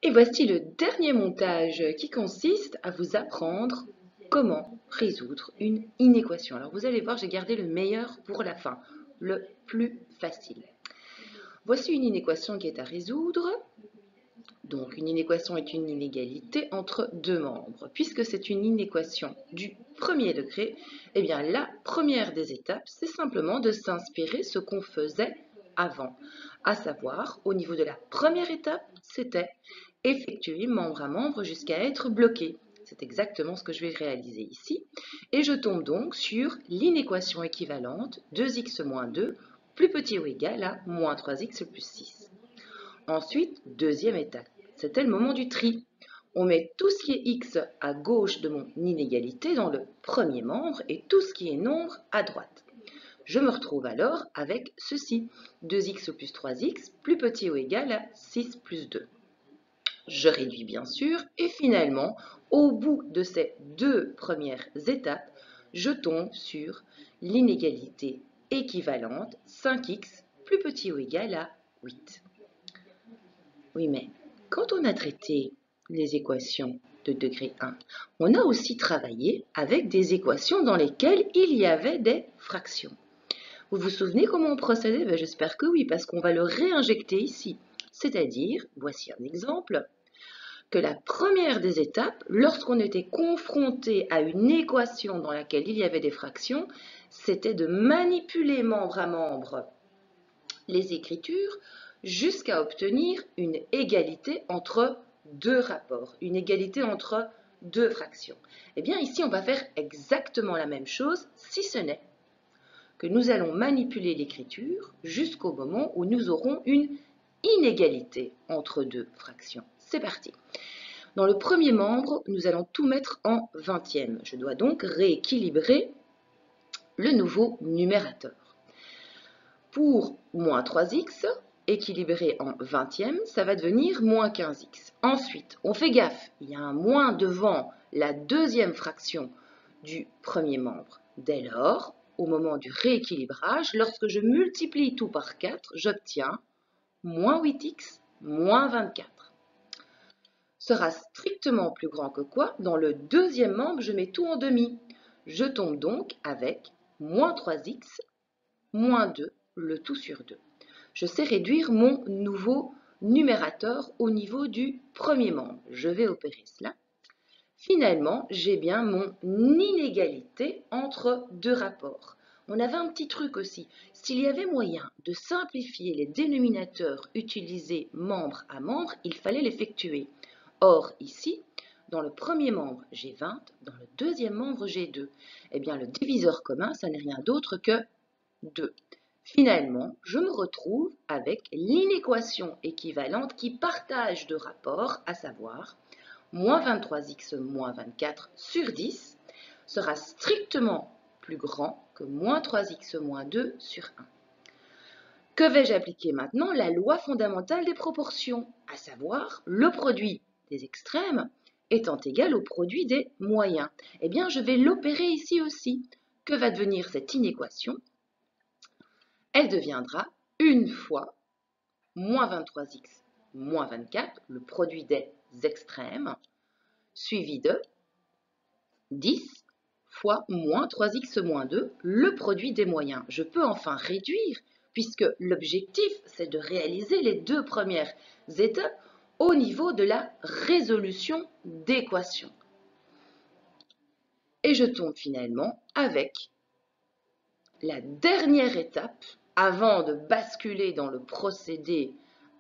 Et voici le dernier montage qui consiste à vous apprendre comment résoudre une inéquation. Alors vous allez voir, j'ai gardé le meilleur pour la fin, le plus facile. Voici une inéquation qui est à résoudre. Donc une inéquation est une inégalité entre deux membres. Puisque c'est une inéquation du premier degré, eh bien la première des étapes, c'est simplement de s'inspirer ce qu'on faisait avant. À savoir, au niveau de la première étape, c'était effectuer membre à membre jusqu'à être bloqué. C'est exactement ce que je vais réaliser ici. Et je tombe donc sur l'inéquation équivalente 2x moins 2 plus petit ou égal à moins 3x plus 6. Ensuite, deuxième étape, c'était le moment du tri. On met tout ce qui est x à gauche de mon inégalité dans le premier membre et tout ce qui est nombre à droite. Je me retrouve alors avec ceci, 2x plus 3x plus petit ou égal à 6 plus 2. Je réduis bien sûr et finalement, au bout de ces deux premières étapes, je tombe sur l'inégalité équivalente 5x plus petit ou égal à 8. Oui, mais quand on a traité les équations de degré 1, on a aussi travaillé avec des équations dans lesquelles il y avait des fractions. Vous vous souvenez comment on procédait? J'espère que oui, parce qu'on va le réinjecter ici. C'est-à-dire, voici un exemple, que la première des étapes, lorsqu'on était confronté à une équation dans laquelle il y avait des fractions, c'était de manipuler membre à membre les écritures jusqu'à obtenir une égalité entre deux rapports, une égalité entre deux fractions. Eh bien ici, on va faire exactement la même chose, si ce n'est que nous allons manipuler l'écriture jusqu'au moment où nous aurons une inégalité entre deux fractions. C'est parti. Dans le premier membre, nous allons tout mettre en vingtième. Je dois donc rééquilibrer le nouveau numérateur. Pour moins 3x, équilibré en vingtième, ça va devenir moins 15x. Ensuite, on fait gaffe, il y a un moins devant la deuxième fraction du premier membre. Dès lors, au moment du rééquilibrage, lorsque je multiplie tout par 4, j'obtiens moins 8x moins 24. Sera strictement plus grand que quoi? Dans le deuxième membre, je mets tout en demi. Je tombe donc avec moins 3x moins 2, le tout sur 2. Je sais réduire mon nouveau numérateur au niveau du premier membre. Je vais opérer cela. Finalement, j'ai bien mon inégalité entre deux rapports. On avait un petit truc aussi. S'il y avait moyen de simplifier les dénominateurs utilisés membre à membre, il fallait l'effectuer. Or, ici, dans le premier membre, j'ai 20, dans le deuxième membre, j'ai 2. Eh bien, le diviseur commun, ça n'est rien d'autre que 2. Finalement, je me retrouve avec l'inéquation équivalente qui partage deux rapports, à savoir moins 23x moins 24 sur 10 sera strictement plus grand que moins 3x moins 2 sur 1. Que vais-je appliquer maintenant? La loi fondamentale des proportions, à savoir le produit des extrêmes étant égal au produit des moyens. Eh bien, je vais l'opérer ici aussi. Que va devenir cette inéquation? Elle deviendra une fois moins 23x moins 24, le produit des extrêmes, suivi de 10 fois moins 3x moins 2, le produit des moyens. Je peux enfin réduire, puisque l'objectif, c'est de réaliser les deux premières étapes au niveau de la résolution d'équations. Et je tombe finalement avec la dernière étape, avant de basculer dans le procédé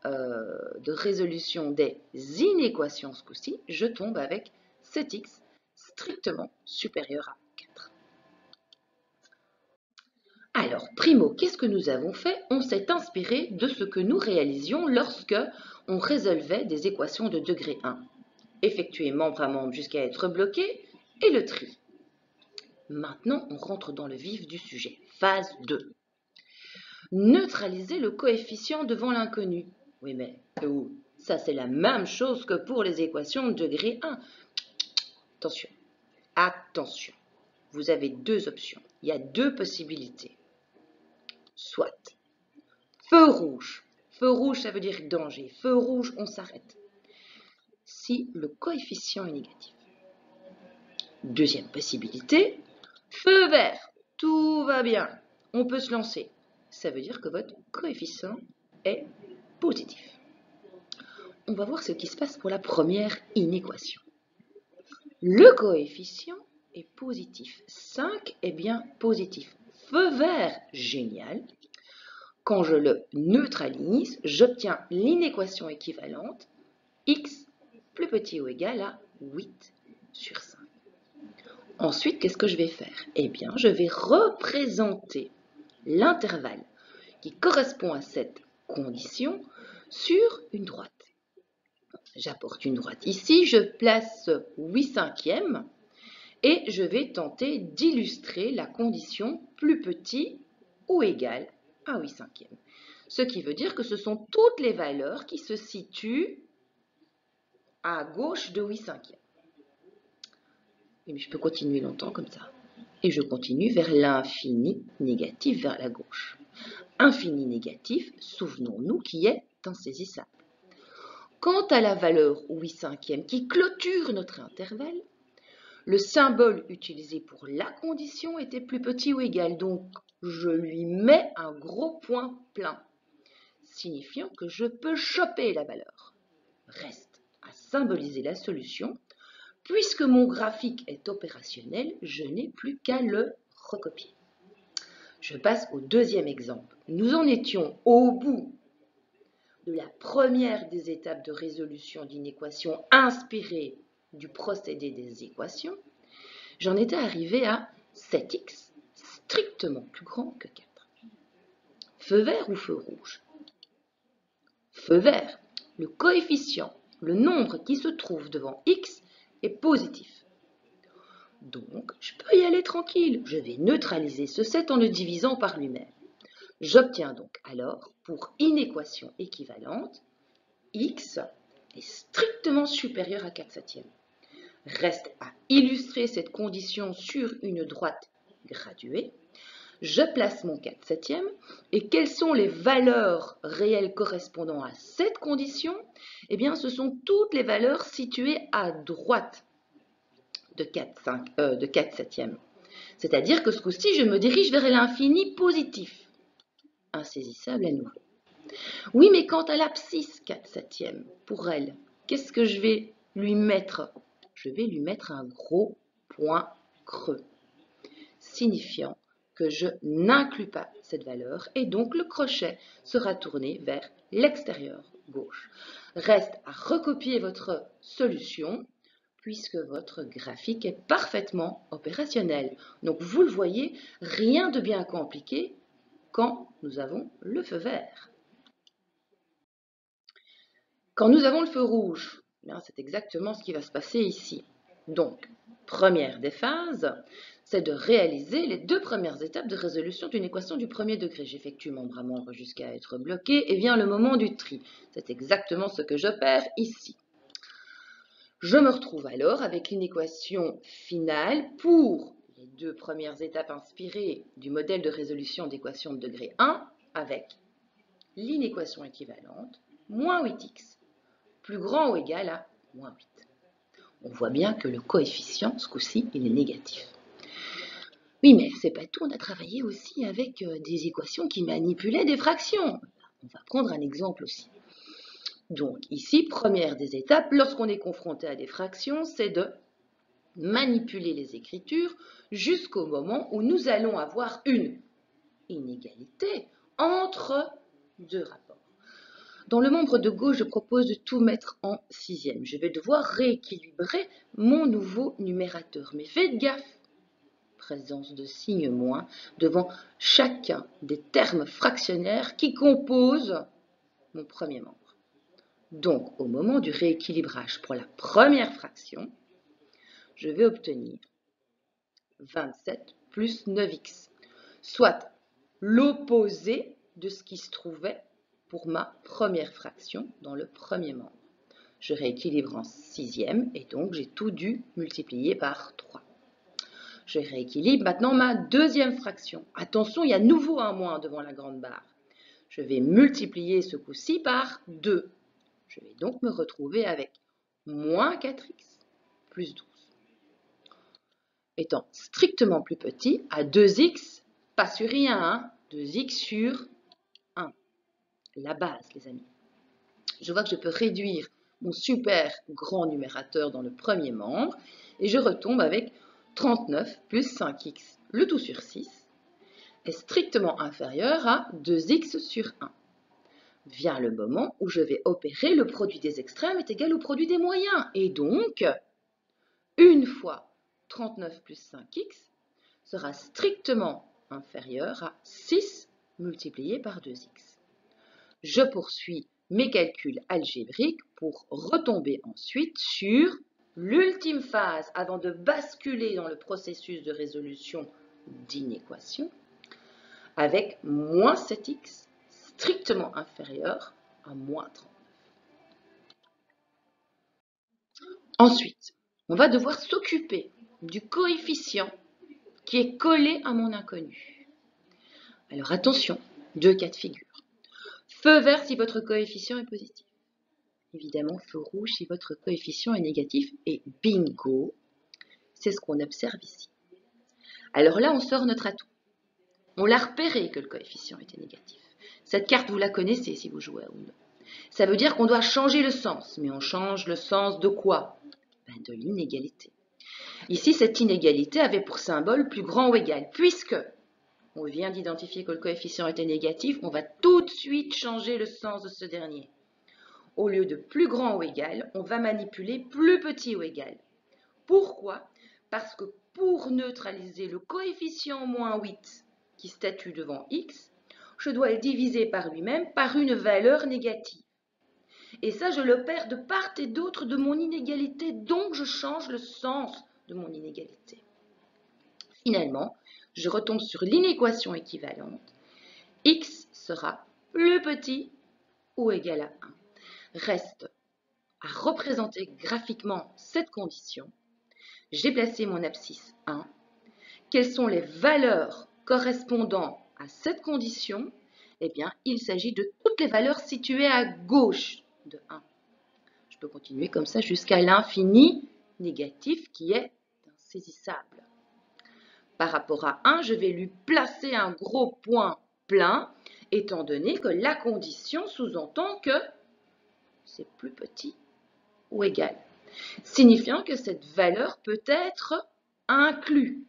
de résolution des inéquations ce coup-ci, je tombe avec 7x strictement supérieur à 4. Alors, primo, qu'est-ce que nous avons fait? On s'est inspiré de ce que nous réalisions lorsque on résolvait des équations de degré 1. Effectuer membre à membre jusqu'à être bloqué et le tri. Maintenant, on rentre dans le vif du sujet. Phase 2. Neutraliser le coefficient devant l'inconnu. Oui, mais ça c'est la même chose que pour les équations de degré 1. Attention, attention. Vous avez deux options. Il y a deux possibilités. Soit feu rouge. Feu rouge, ça veut dire danger. Feu rouge, on s'arrête. si le coefficient est négatif. Deuxième possibilité, feu vert, tout va bien, on peut se lancer. Ça veut dire que votre coefficient est positif. On va voir ce qui se passe pour la première inéquation. Le coefficient est positif. 5 est bien positif. Feu vert, génial. Quand je le neutralise, j'obtiens l'inéquation équivalente x plus petit ou égal à 8 sur 5. Ensuite, qu'est-ce que je vais faire? Eh bien, je vais représenter l'intervalle qui correspond à cette condition sur une droite. J'apporte une droite ici, je place 8 cinquièmes et je vais tenter d'illustrer la condition plus petit ou égal à 8 cinquièmes. Ce qui veut dire que ce sont toutes les valeurs qui se situent à gauche de 8 cinquièmes. Mais je peux continuer longtemps comme ça. Et je continue vers l'infini négatif vers la gauche. Infini négatif, souvenons-nous, qui est insaisissable. Quant à la valeur 8 cinquièmes qui clôture notre intervalle, le symbole utilisé pour la condition était plus petit ou égal, donc je lui mets un gros point plein, signifiant que je peux choper la valeur. Reste à symboliser la solution. Puisque mon graphique est opérationnel, je n'ai plus qu'à le recopier. Je passe au deuxième exemple. Nous en étions au bout de la première des étapes de résolution d'une équation inspirée du procédé des équations. J'en étais arrivé à 7x, strictement plus grand que 4. Feu vert ou feu rouge? Feu vert, le coefficient, le nombre qui se trouve devant x est positif. Donc, je peux y aller tranquille. Je vais neutraliser ce 7 en le divisant par lui-même. J'obtiens donc alors, pour inéquation équivalente, x est strictement supérieur à 4 septièmes. Reste à illustrer cette condition sur une droite graduée. Je place mon 4 septièmes et quelles sont les valeurs réelles correspondant à cette condition? Eh bien, ce sont toutes les valeurs situées à droite de 4 septièmes. C'est-à-dire que ce coup-ci, je me dirige vers l'infini positif. Insaisissable à nouveau. Oui, mais quant à l'abscisse 4 septièmes, pour elle, qu'est-ce que je vais lui mettre? Je vais lui mettre un gros point creux, signifiant que je n'inclus pas cette valeur et donc le crochet sera tourné vers l'extérieur gauche. Reste à recopier votre solution puisque votre graphique est parfaitement opérationnel. Donc vous le voyez, rien de bien compliqué quand nous avons le feu vert. Quand nous avons le feu rouge, c'est exactement ce qui va se passer ici. Donc, première des phases, c'est de réaliser les deux premières étapes de résolution d'une équation du premier degré. J'effectue membre à membre jusqu'à être bloqué et vient le moment du tri. C'est exactement ce que j'opère ici. Je me retrouve alors avec une équation finale pour les deux premières étapes inspirées du modèle de résolution d'équation de degré 1 avec l'inéquation équivalente, moins 8x, plus grand ou égal à moins 8. On voit bien que le coefficient, ce coup-ci, il est négatif. Oui, mais c'est pas tout, on a travaillé aussi avec des équations qui manipulaient des fractions. On va prendre un exemple aussi. Donc ici, première des étapes, lorsqu'on est confronté à des fractions, c'est de manipuler les écritures jusqu'au moment où nous allons avoir une inégalité entre deux rapports. Dans le membre de gauche, je propose de tout mettre en sixième. Je vais devoir rééquilibrer mon nouveau numérateur. Mais faites gaffe, présence de signe moins devant chacun des termes fractionnaires qui composent mon premier membre. Donc, au moment du rééquilibrage pour la première fraction, je vais obtenir 27 plus 9x, soit l'opposé de ce qui se trouvait pour ma première fraction dans le premier membre. Je rééquilibre en sixième et donc j'ai tout dû multiplier par 3. Je rééquilibre maintenant ma deuxième fraction. Attention, il y a de nouveau un moins devant la grande barre. Je vais multiplier ce coup-ci par 2. Je vais donc me retrouver avec moins 4x plus 12. Étant strictement plus petit, à 2x, pas sur rien, hein, 2x sur 1. La base, les amis. Je vois que je peux réduire mon super grand numérateur dans le premier membre et je retombe avec 39 plus 5x, le tout sur 6, est strictement inférieur à 2x sur 1. Vient le moment où je vais opérer le produit des extrêmes est égal au produit des moyens. Et donc, une fois 39 plus 5x sera strictement inférieur à 6 multiplié par 2x. Je poursuis mes calculs algébriques pour retomber ensuite sur l'ultime phase avant de basculer dans le processus de résolution d'inéquation avec moins 7x strictement inférieur à moins 39. Ensuite, on va devoir s'occuper du coefficient qui est collé à mon inconnu. Alors attention, deux cas de figure. Feu vert si votre coefficient est positif. Évidemment, feu rouge si votre coefficient est négatif. Et bingo, c'est ce qu'on observe ici. Alors là, on sort notre atout. On l'a repéré que le coefficient était négatif. Cette carte, vous la connaissez si vous jouez à Uno. Ça veut dire qu'on doit changer le sens. Mais on change le sens de quoi? De l'inégalité. Ici, cette inégalité avait pour symbole plus grand ou égal. Puisque on vient d'identifier que le coefficient était négatif, on va tout de suite changer le sens de ce dernier. Au lieu de plus grand ou égal, on va manipuler plus petit ou égal. Pourquoi? Parce que pour neutraliser le coefficient moins 8 qui statue devant x, je dois le diviser par lui-même par une valeur négative. Et ça, je l'opère de part et d'autre de mon inégalité, donc je change le sens de mon inégalité. Finalement, je retombe sur l'inéquation équivalente. X sera plus petit ou égal à 1. Reste à représenter graphiquement cette condition. J'ai placé mon abscisse 1. Quelles sont les valeurs correspondant à cette condition? Eh bien, il s'agit de toutes les valeurs situées à gauche de 1. Je peux continuer comme ça jusqu'à l'infini négatif qui est insaisissable. Par rapport à 1, je vais lui placer un gros point plein, étant donné que la condition sous-entend que c'est plus petit ou égal, signifiant que cette valeur peut être inclue.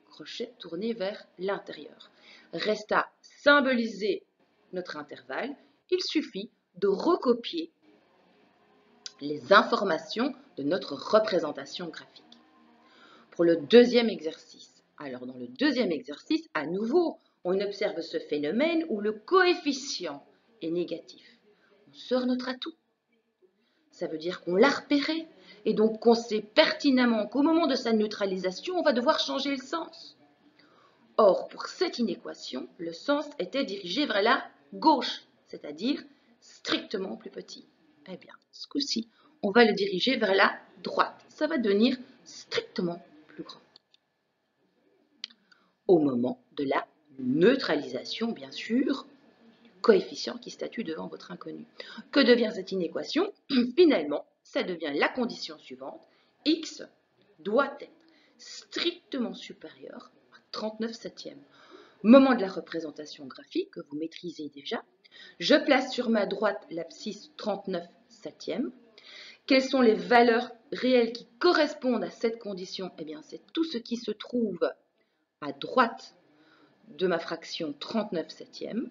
Crochet tourné vers l'intérieur. Reste à symboliser notre intervalle. Il suffit de recopier les informations de notre représentation graphique. Pour le deuxième exercice, alors dans le deuxième exercice, à nouveau, on observe ce phénomène où le coefficient est négatif. On sort notre atout. Ça veut dire qu'on l'a repéré et donc qu'on sait pertinemment qu'au moment de sa neutralisation, on va devoir changer le sens. Or, pour cette inéquation, le sens était dirigé vers la gauche, c'est-à-dire strictement plus petit. Eh bien, ce coup-ci, on va le diriger vers la droite. Ça va devenir strictement plus grand. Au moment de la neutralisation, bien sûr, coefficient qui statue devant votre inconnu. Que devient cette inéquation? Finalement, ça devient la condition suivante. X doit être strictement supérieur à 39 septièmes. Moment de la représentation graphique que vous maîtrisez déjà. Je place sur ma droite l'abscisse 39 septièmes. Quelles sont les valeurs réelles qui correspondent à cette condition? Eh bien, c'est tout ce qui se trouve à droite de ma fraction 39 septièmes.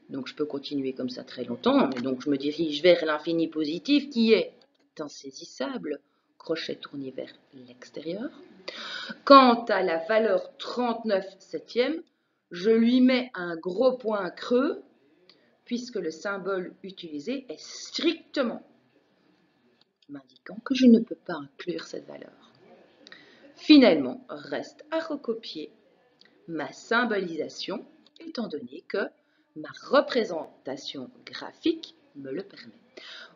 Donc, je peux continuer comme ça très longtemps. Mais donc, je me dirige vers l'infini positif qui est insaisissable. Crochet tourné vers l'extérieur. Quant à la valeur 39 septièmes, je lui mets un gros point creux puisque le symbole utilisé est strictement m'indiquant que je ne peux pas inclure cette valeur. Finalement, reste à recopier ma symbolisation étant donné que ma représentation graphique me le permet.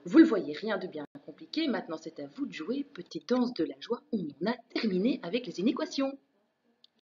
Vous le voyez, rien de bien compliqué. Maintenant, c'est à vous de jouer. Petite danse de la joie. On en a terminé avec les inéquations.